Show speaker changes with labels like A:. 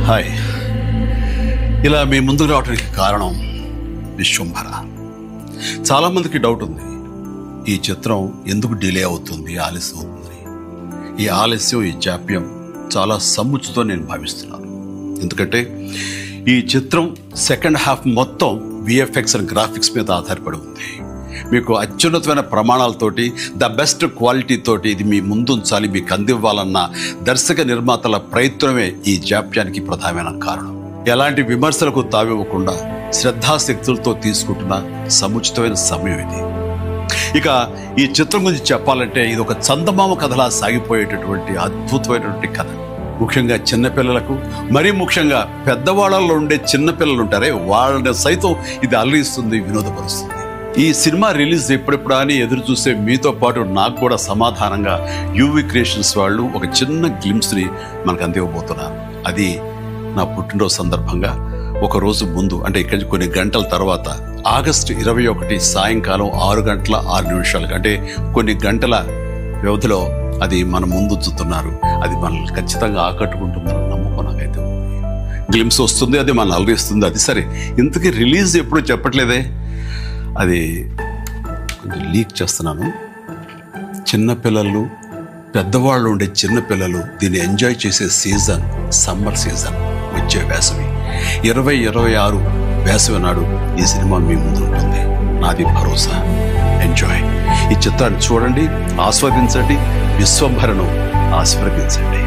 A: Hi, ఇలా మీ ముందుకు రావడానికి కారణం విశ్వంభర. చాలామందికి డౌట్ ఉంది, ఈ చిత్రం ఎందుకు డిలే అవుతుంది, ఆలస్యం అవుతుందని. ఈ ఆలస్యం, ఈ జాప్యం చాలా సముచితం నేను భావిస్తున్నాను. ఎందుకంటే ఈ చిత్రం సెకండ్ హాఫ్ మొత్తం విఎఫ్ఎక్స్ అండ్ గ్రాఫిక్స్ మీద ఆధారపడి ఉంది. మీకు అత్యున్నతమైన ప్రమాణాలతోటి, ద బెస్ట్ క్వాలిటీ తోటి ఇది మీ ముందుంచాలి, మీకు అందివ్వాలన్న దర్శక నిర్మాతల ప్రయత్నమే ఈ జాప్యానికి ప్రధానమైన కారణం. ఎలాంటి విమర్శలకు తావివ్వకుండా శ్రద్ధాశక్తులతో తీసుకుంటున్న సముచితమైన సమయం ఇది. ఇక ఈ చిత్రం గురించి చెప్పాలంటే ఇది ఒక చందమామ కథలా సాగిపోయేటటువంటి అద్భుతమైనటువంటి కథ. ముఖ్యంగా చిన్నపిల్లలకు, మరీ ముఖ్యంగా పెద్దవాళ్ళలో ఉండే చిన్నపిల్లలు ఉంటారే, వాళ్ళని సైతం ఇది అలరిస్తుంది, వినోదపరుస్తుంది. ఈ సినిమా రిలీజ్ ఎప్పుడెప్పుడా అని ఎదురు చూసే మీతో పాటు నాకు కూడా సమాధానంగా యూవి క్రియేషన్స్ వాళ్ళు ఒక చిన్న గ్లిమ్స్ని మనకు అందివ్వబోతున్నారు. అది నా పుట్టినరోజు సందర్భంగా ఒక రోజు ముందు, అంటే ఇక్కడి కొన్ని గంటల తర్వాత, ఆగస్టు 21 సాయంకాలం 6:06 అంటే కొన్ని గంటల వ్యవధిలో అది మన ముందు చూస్తున్నారు. అది మనల్ని ఖచ్చితంగా ఆకట్టుకుంటుందని నమ్మకం నాకైతే ఉంది. గ్లిమ్స్ వస్తుంది, అది మనల్ని అలరిస్తుంది. అది సరే, ఇంతకీ రిలీజ్ ఎప్పుడు చెప్పట్లేదే, అది కొంచెం లీక్ చేస్తున్నాను. చిన్నపిల్లలు, పెద్దవాళ్ళు ఉండే చిన్నపిల్లలు దీన్ని ఎంజాయ్ చేసే సీజన్ సమ్మర్ సీజన్, వచ్చే వేసవి 2026 వేసవి నాడు ఈ సినిమా మీ ముందు ఉంటుంది. నాది భరోసా. ఎంజాయ్. ఈ చిత్రాన్ని చూడండి, ఆస్వాదించండి, విశ్వంభరను ఆస్వాదించండి.